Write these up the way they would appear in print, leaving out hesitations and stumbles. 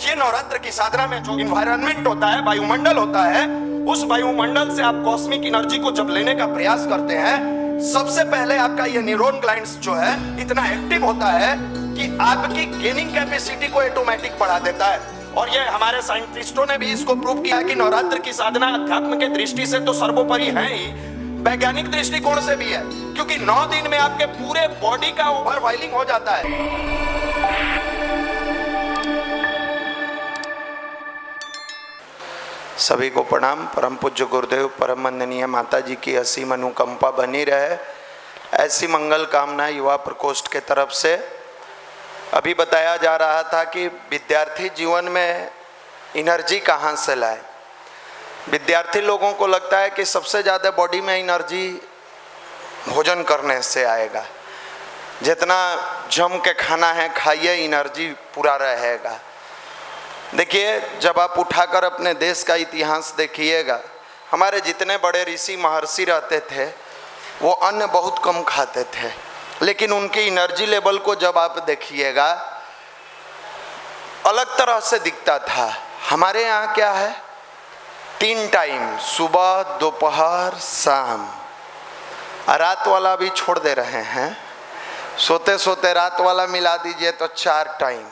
ये नवरात्र की साधना में जो इन्वायरमेंट होता है, वायुमंडल होता है, उस वायुमंडल से आप कॉस्मिक एनर्जी को जब लेने का प्रयास करते हैं, सबसे पहले आपका ये न्यूरॉन ग्लैंड्स जो है इतना एक्टिव होता है कि आपकी गेनिंग कैपेसिटी को ऑटोमेटिक बढ़ा देता है। और ये हमारे साइंटिस्टों ने भी इसको प्रूव किया है कि नवरात्र की साधना अध्यात्म के दृष्टि से तो सर्वोपरि है ही, वैज्ञानिक दृष्टिकोण से भी है, क्योंकि 9 दिन में आपके पूरे बॉडी का ओवरवाइलिंग हो जाता है। सभी को प्रणाम। परम पूज्य गुरुदेव परम वंदनीय माता जी की असीम अनुकंपा बनी रहे, ऐसी मंगल कामना युवा प्रकोष्ठ के तरफ से। अभी बताया जा रहा था कि विद्यार्थी जीवन में एनर्जी कहाँ से लाए। विद्यार्थी लोगों को लगता है कि सबसे ज़्यादा बॉडी में एनर्जी भोजन करने से आएगा, जितना जम के खाना है खाइए एनर्जी पूरा रहेगा। देखिए, जब आप उठाकर अपने देश का इतिहास देखिएगा, हमारे जितने बड़े ऋषि महर्षि रहते थे वो अन्न बहुत कम खाते थे, लेकिन उनकी एनर्जी लेवल को जब आप देखिएगा अलग तरह से दिखता था। हमारे यहाँ क्या है, 3 टाइम, सुबह दोपहर शाम। रात वाला भी छोड़ दे रहे हैं, सोते सोते रात वाला मिला दीजिए तो 4 टाइम,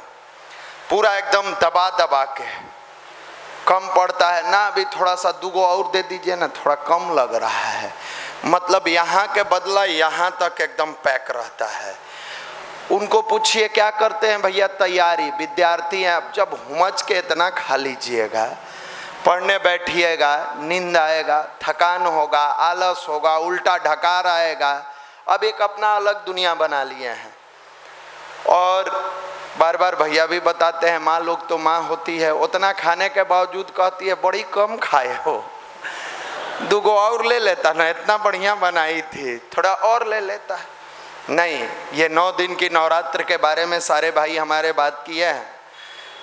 पूरा एकदम दबा दबा के। कम पड़ता है ना, अभी थोड़ा सा 2 और दे दीजिए ना, थोड़ा कम लग रहा है। मतलब यहाँ के बदला यहाँ तक एकदम पैक रहता है। उनको पूछिए क्या करते हैं भैया, तैयारी। विद्यार्थी हैं, अब जब हुमच के इतना खा लीजिएगा, पढ़ने बैठिएगा, नींद आएगा, थकान होगा, आलस होगा, उल्टा ढकार आएगा। अब एक अपना अलग दुनिया बना लिए हैं। और बार बार भैया भी बताते हैं, माँ लोग तो माँ होती है, उतना खाने के बावजूद कहती है बड़ी कम खाए हो, 2 और ले लेता ना, इतना बढ़िया बनाई थी, थोड़ा और ले लेता। नहीं, ये 9 दिन की नवरात्र के बारे में सारे भाई हमारे बात किए हैं।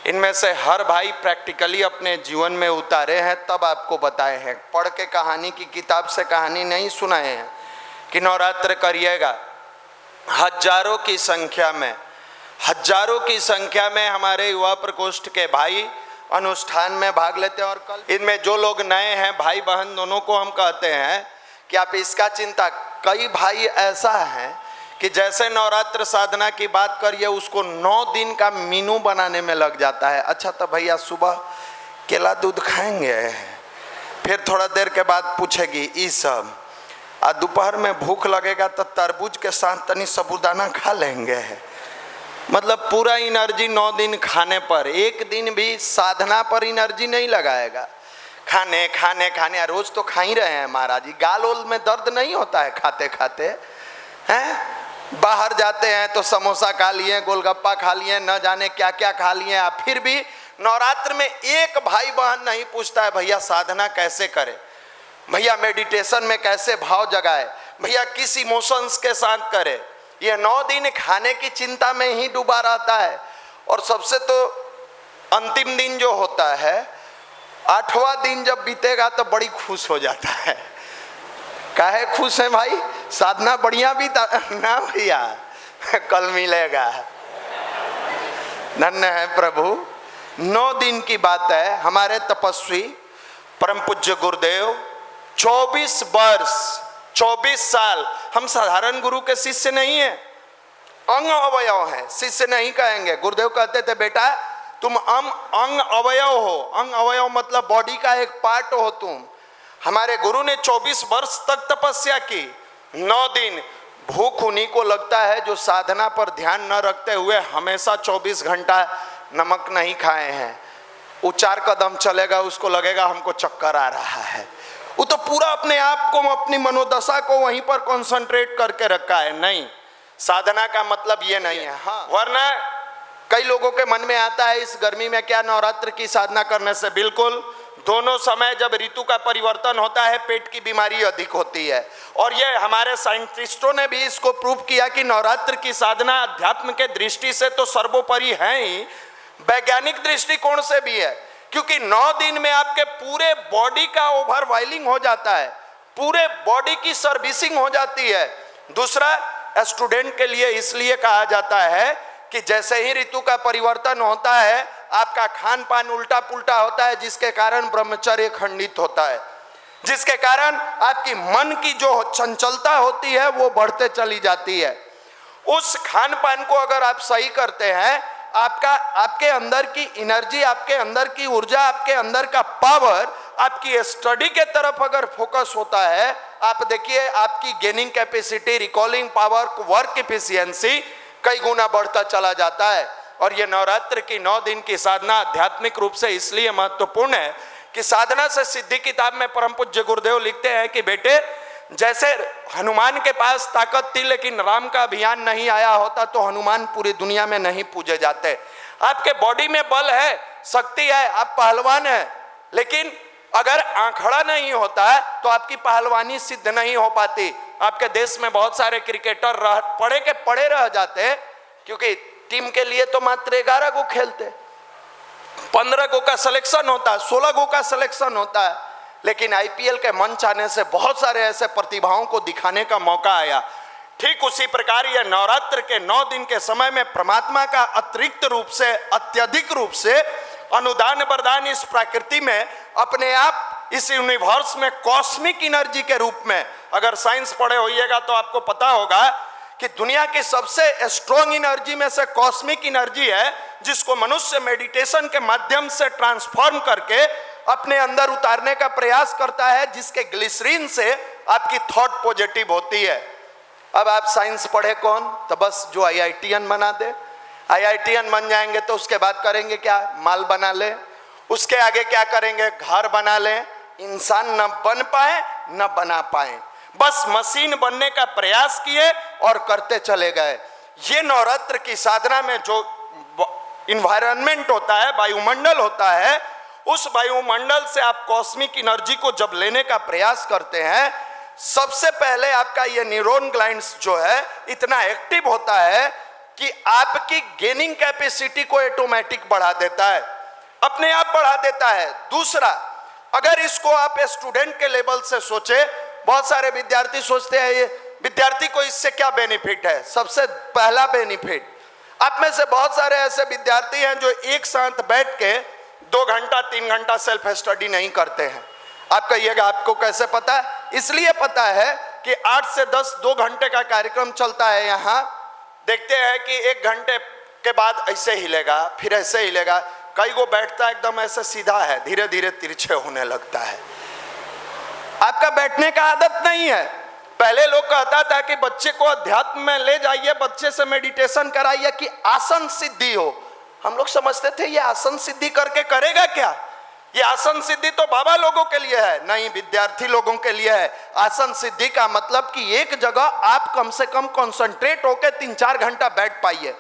इनमें से हर भाई प्रैक्टिकली अपने जीवन में उतारे हैं, तब आपको बताए हैं। पढ़ के कहानी की किताब से कहानी नहीं सुनाए हैं कि नवरात्र करिएगा। हजारों की संख्या में हमारे युवा प्रकोष्ठ के भाई अनुष्ठान में भाग लेते हैं। और कल इनमें जो लोग नए हैं, भाई बहन दोनों को हम कहते हैं कि आप इसका चिंता। कई भाई ऐसा है कि जैसे नवरात्र साधना की बात करिए, उसको 9 दिन का मेनू बनाने में लग जाता है। अच्छा तो भैया सुबह केला दूध खाएंगे, फिर थोड़ा देर के बाद पूछेगी ये सब, और दोपहर में भूख लगेगा तो तरबूज के साथ तनी साबूदाना खा लेंगे। मतलब पूरा एनर्जी 9 दिन खाने पर, एक दिन भी साधना पर एनर्जी नहीं लगाएगा। खाने खाने खाने, रोज तो खा ही रहे हैं महाराज जी, गाल ओल में दर्द नहीं होता है खाते खाते हैं। बाहर जाते हैं तो समोसा खा लिए, गोलगप्पा खा लिए, न जाने क्या क्या खा लिए। फिर भी नवरात्र में एक भाई बहन नहीं पूछता है भैया साधना कैसे करे, भैया मेडिटेशन में कैसे भाव जगाए, भैया किस इमोशंस के साथ करे। ये 9 दिन खाने की चिंता में ही डूबा रहता है। और सबसे तो अंतिम दिन जो होता है, 8वां दिन जब बीतेगा तो बड़ी खुश हो जाता है। काहे खुश है भाई, साधना बढ़िया भी ना भैया, कल मिलेगा। धन्य है प्रभु। 9 दिन की बात है। हमारे तपस्वी परम पूज्य गुरुदेव 24 वर्ष 24 साल, हम साधारण गुरु के शिष्य नहीं है, अंग अवयव है, शिष्य नहीं कहेंगे। गुरुदेव कहते थे बेटा तुम अंग अवयव हो। अंग अवयव मतलब बॉडी का एक पार्ट हो तुम। हमारे गुरु ने 24 वर्ष तक तपस्या की। 9 दिन भूख उन्हीं को लगता है जो साधना पर ध्यान न रखते हुए हमेशा 24 घंटा नमक नहीं खाए हैं। वो 4 कदम चलेगा, उसको लगेगा हमको चक्कर आ रहा है। वो तो पूरा अपने आप को, अपनी मनोदशा को वहीं पर कंसंट्रेट करके रखा है। नहीं, साधना का मतलब ये नहीं है। हाँ, वरना कई लोगों के मन में आता है इस गर्मी में क्या नवरात्र की साधना करने से। बिल्कुल, दोनों समय जब ऋतु का परिवर्तन होता है पेट की बीमारी अधिक होती है। और ये हमारे साइंटिस्टों ने भी इसको प्रूव किया कि नवरात्र की साधना अध्यात्म के दृष्टि से तो सर्वोपरि है ही, वैज्ञानिक दृष्टिकोण से भी है। क्योंकि 9 दिन में आपके पूरे बॉडी का ओवरवाइलिंग हो जाता है, पूरे बॉडी की सर्विसिंग हो जाती है। दूसरा, स्टूडेंट के लिए इसलिए कहा जाता है कि जैसे ही ऋतु का परिवर्तन होता है आपका खान पान उल्टा पुल्टा होता है, जिसके कारण ब्रह्मचर्य खंडित होता है, जिसके कारण आपकी मन की जो चंचलता होती है वो बढ़ते चली जाती है। उस खान पान को अगर आप सही करते हैं, आपके अंदर की एनर्जी, आपके अंदर की ऊर्जा, आपके अंदर का पावर, आपकी स्टडी के तरफ अगर फोकस होता है, आप देखिए आपकी gaining capacity, recalling power, work efficiency कई गुना बढ़ता चला जाता है। और ये नवरात्र की 9 दिन की साधना आध्यात्मिक रूप से इसलिए महत्वपूर्ण है कि साधना से सिद्धि किताब में परम पूज्य गुरुदेव लिखते हैं कि बेटे, जैसे हनुमान के पास ताकत थी लेकिन राम का अभियान नहीं आया होता तो हनुमान पूरी दुनिया में नहीं पूजे जाते। आपके बॉडी में बल है, शक्ति है, आप पहलवान हैं, लेकिन अगर आंकड़ा नहीं होता है तो आपकी पहलवानी सिद्ध नहीं हो पाती। आपके देश में बहुत सारे क्रिकेटर पड़े के पड़े रह जाते हैं, क्योंकि टीम के लिए तो मात्र 11 को खेलते, 15 गो का सिलेक्शन होता है, 16 गो का सिलेक्शन होता है, लेकिन आईपीएल के मंच आने से बहुत सारे ऐसे प्रतिभाओं को दिखाने का मौका आया। ठीक उसी प्रकार यह नवरात्र के 9 दिन के समय में परमात्मा का अतिरिक्त रूप से, अत्यधिक रूप से अनुदान वरदान इस प्रकृति में अपने आप इस यूनिवर्स में कॉस्मिक एनर्जी के रूप में, अगर साइंस पढ़े होइएगा तो आपको पता होगा कि दुनिया की सबसे स्ट्रॉन्ग एनर्जी में से कॉस्मिक एनर्जी है, जिसको मनुष्य मेडिटेशन के माध्यम से ट्रांसफॉर्म करके अपने अंदर उतारने का प्रयास करता है, जिसके ग्लिसरीन से आपकी थॉट पॉजिटिव होती है। अब आप साइंस पढ़े कौन, तो बस जो आईआईटीएन बना दे, आईआईटीएन बन जाएंगे तो उसके बाद करेंगे क्या, माल बना ले, उसके आगे क्या करेंगे, घर बना ले। इंसान न बन पाए न बना पाए, बस मशीन बनने का प्रयास किए और करते चले गए। ये नवरात्र की साधना में जो इन्वायरमेंट होता है, वायुमंडल होता है, उस वायुमंडल से आप कॉस्मिक एनर्जी को जब लेने का प्रयास करते हैं, सबसे पहले आपका ये न्यूरॉन ग्लैंड्स जो है इतना एक्टिव होता है कि आपकी गेनिंग कैपेसिटी को ऑटोमेटिक बढ़ा देता है, अपने आप बढ़ा देता है। दूसरा, अगर इसको आप स्टूडेंट के लेवल से सोचे, बहुत सारे विद्यार्थी सोचते हैं ये विद्यार्थी को इससे क्या बेनिफिट है। सबसे पहला बेनिफिट, आप में से बहुत सारे ऐसे विद्यार्थी हैं जो एक साथ बैठ के 2 घंटा 3 घंटा सेल्फ स्टडी नहीं करते हैं। आप कहिएगा आपको कैसे पता है? इसलिए पता है कि 8 से 10 2 घंटे का कार्यक्रम चलता है। यहाँ देखते हैं कि 1 घंटे के बाद ऐसे हिलेगा, फिर ऐसे हिलेगा, कई को बैठता एकदम ऐसे सीधा है, धीरे धीरे तिरछे होने लगता है। आपका बैठने का आदत नहीं है। पहले लोग कहता था कि बच्चे को अध्यात्म में ले जाइए, बच्चे से मेडिटेशन कराइए कि आसन सिद्धि हो। हम लोग समझते थे ये आसन सिद्धि करके करेगा क्या, ये आसन सिद्धि तो बाबा लोगों के लिए है। नहीं, विद्यार्थी लोगों के लिए है। आसन सिद्धि का मतलब कि एक जगह आप कम से कम कंसंट्रेट होकर 3-4 घंटा बैठ पाइए।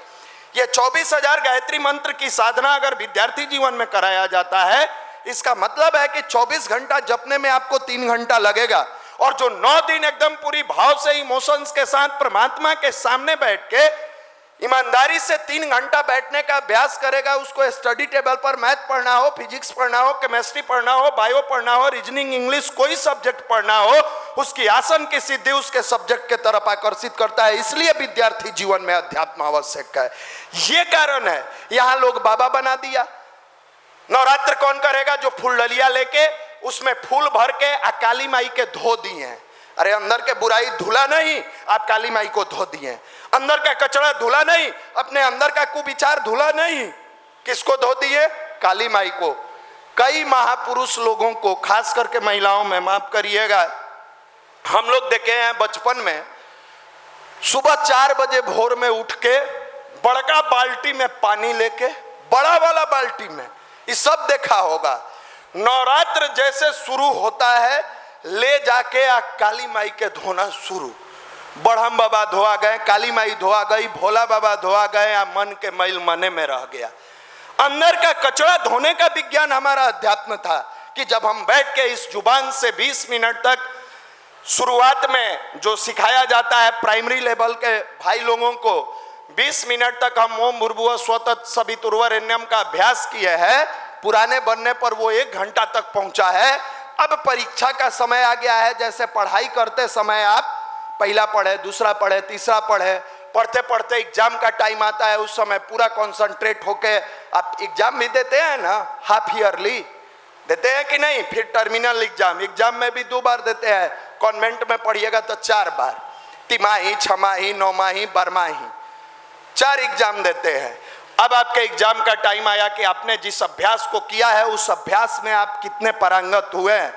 ये 24,000 गायत्री मंत्र की साधना अगर विद्यार्थी जीवन में कराया जाता है, इसका मतलब है कि 24 घंटा जपने में आपको 3 घंटा लगेगा। और जो 9 दिन एकदम पूरी भाव से, इमोशंस के साथ परमात्मा के सामने बैठ के ईमानदारी से 3 घंटा बैठने का अभ्यास करेगा, उसको स्टडी टेबल पर मैथ पढ़ना हो, फिजिक्स पढ़ना हो, केमिस्ट्री पढ़ना हो, बायो पढ़ना हो, रीजनिंग, इंग्लिश, कोई सब्जेक्ट पढ़ना हो, उसकी आसन की सिद्धि उसके सब्जेक्ट के तरफ आकर्षित करता है। इसलिए विद्यार्थी जीवन में अध्यात्म आवश्यक है। ये कारण है। यहाँ लोग बाबा बना दिया। नवरात्र कौन करेगा? जो फूल डलिया लेके उसमें फूल भर के काली माई के धो दिए। अरे अंदर के बुराई धुला नहीं, आप काली माई को धो दिए। अंदर का कचरा धुला नहीं, अपने अंदर का कुविचार धुला नहीं, किसको धो दिए? काली माई को। कई महापुरुष लोगों को, खास करके महिलाओं में, माफ करिएगा, हम लोग देखे हैं बचपन में, सुबह 4 बजे भोर में उठ के बड़का बाल्टी में पानी लेके, बड़ा वाला बाल्टी में, ये सब देखा होगा। नवरात्र जैसे शुरू होता है, ले जाके काली माई के धोना शुरू। बढ़म बाबा धोआ गए, काली माई धोआ गई, भोला बाबा धोआ गए, या मन के मैल मने में रह गया। अंदर का कचरा धोने का विज्ञान हमारा अध्यात्म था कि जब हम बैठ के इस जुबान से 20 मिनट तक, शुरुआत में जो सिखाया जाता है प्राइमरी लेवल के भाई लोगों को, 20 मिनट तक हम ओम भूर्भुवः स्वः तत्सवितुर्वरेण्यम का अभ्यास किए हैं। पुराने बनने पर वो 1 घंटा तक पहुंचा है। अब परीक्षा का समय आ गया है। जैसे पढ़ाई करते समय आप पहला पढ़े, दूसरा पढ़े, तीसरा पढ़े, पढ़ते पढ़ते एग्जाम का टाइम आता है, उस समय पूरा कॉन्सेंट्रेट होके आप एग्जाम भी देते हैं ना, हाफ ईयरली देते हैं कि नहीं, फिर टर्मिनल एग्जाम में भी 2 बार देते हैं, कॉन्वेंट में पढ़िएगा तो 4 बार, तिमाही, छमाही, नौमाही, बारमाही, 4 एग्जाम देते हैं। अब आपके एग्जाम का टाइम आया कि आपने जिस अभ्यास को किया है उस अभ्यास में आप कितने पारंगत हुए हैं।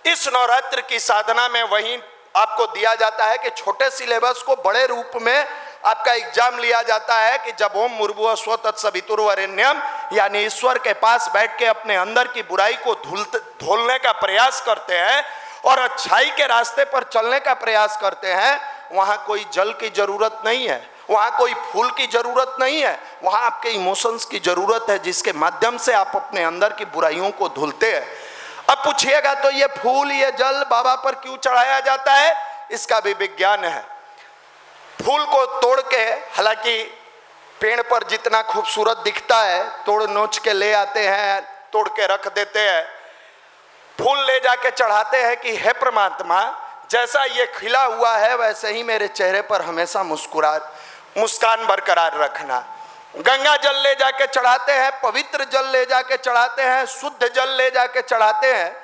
इस नवरात्र की साधना में वही आपको दिया जाता है कि छोटे सिलेबस को बड़े रूप में आपका एग्जाम लिया जाता है कि जब ओम भूर्भुवः स्वः तत्सवितुर्वरेण्यम यानी ईश्वर के पास बैठ के अपने अंदर की बुराई को धोलने का प्रयास करते हैं और अच्छाई के रास्ते पर चलने का प्रयास करते हैं, वहां कोई जल की जरूरत नहीं है, वहां कोई फूल की जरूरत नहीं है, वहां आपके इमोशंस की जरूरत है जिसके माध्यम से आप अपने अंदर की बुराइयों को धुलते हैं। अब पूछिएगा तो ये फूल, ये जल बाबा पर क्यों चढ़ाया जाता है, इसका भी विज्ञान है। फूल को तोड़ के, हालांकि पेड़ पर जितना खूबसूरत दिखता है तोड़ नोच के ले आते हैं, तोड़ के रख देते हैं, फूल ले जाके चढ़ाते हैं कि हे परमात्मा जैसा ये खिला हुआ है वैसे ही मेरे चेहरे पर हमेशा मुस्कान बरकरार रखना। गंगा जल ले जाके चढ़ाते हैं, पवित्र जल ले जाके चढ़ाते हैं, शुद्ध जल ले जाके चढ़ाते हैं।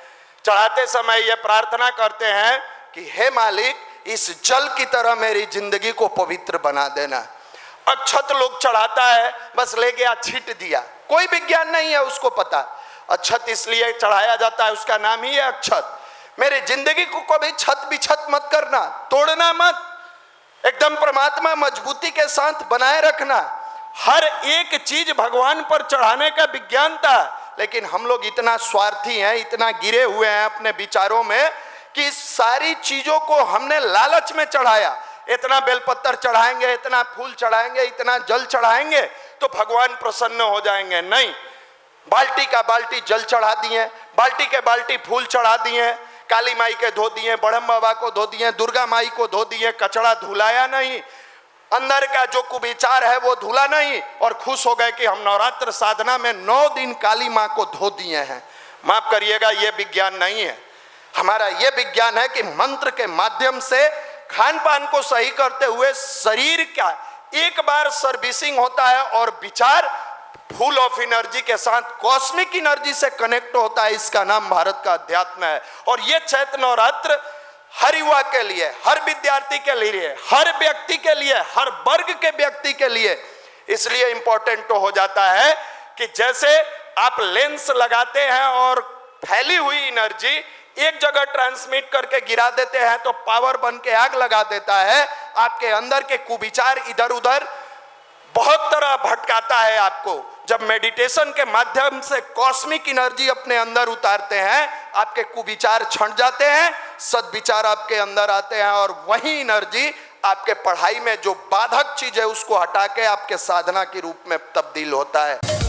चढ़ाते समय ये प्रार्थना करते हैं कि हे मालिक इस जल की तरह मेरी जिंदगी को पवित्र बना देना। अक्षत लोग चढ़ाता है, बस ले गया छीट दिया, कोई विज्ञान नहीं है उसको पता। अक्षत इसलिए चढ़ाया जाता है, उसका नाम ही है अक्षत। मेरी जिंदगी को कभी छत बिछत मत करना, तोड़ना मत, एकदम परमात्मा मजबूती के साथ बनाए रखना। हर एक चीज भगवान पर चढ़ाने का विज्ञान था, लेकिन हम लोग इतना स्वार्थी हैं, इतना गिरे हुए हैं अपने विचारों में कि सारी चीजों को हमने लालच में चढ़ाया। इतना बेलपत्तर चढ़ाएंगे, इतना फूल चढ़ाएंगे, इतना जल चढ़ाएंगे तो भगवान प्रसन्न हो जाएंगे। नहीं, बाल्टी का बाल्टी जल चढ़ा दिए, बाल्टी के बाल्टी फूल चढ़ा दिए, काली माई के धो दिए, बड़म बाबा को धो दिए, दुर्गा माई को धो दिए, कचड़ा धुलाया नहीं, अंदर का जो कुविचार है वो धुला नहीं, और खुश हो गए कि हम नवरात्र साधना में 9 दिन काली माँ को धो दिए हैं। माफ करिएगा, ये विज्ञान नहीं है। हमारा ये विज्ञान है कि मंत्र के माध्यम से खान पान को सही करते हुए शरीर का एक बार सर्विसिंग होता है और विचार फुल ऑफ एनर्जी के साथ कॉस्मिक एनर्जी से कनेक्ट होता है। इसका नाम भारत का अध्यात्म है। और ये चैत्र नवरात्र हर युवा के लिए, हर विद्यार्थी के लिए, हर व्यक्ति के लिए, हर वर्ग के व्यक्ति के लिए इसलिए इंपॉर्टेंट हो जाता है कि जैसे आप लेंस लगाते हैं और फैली हुई एनर्जी एक जगह ट्रांसमिट करके गिरा देते हैं तो पावर बन के आग लगा देता है। आपके अंदर के कुविचार इधर उधर बहुत तरह भटकाता है आपको। जब मेडिटेशन के माध्यम से कॉस्मिक एनर्जी अपने अंदर उतारते हैं, आपके कुविचार छंट जाते हैं, सद्विचार आपके अंदर आते हैं, और वही एनर्जी आपके पढ़ाई में जो बाधक चीज है उसको हटा के आपके साधना के रूप में तब्दील होता है।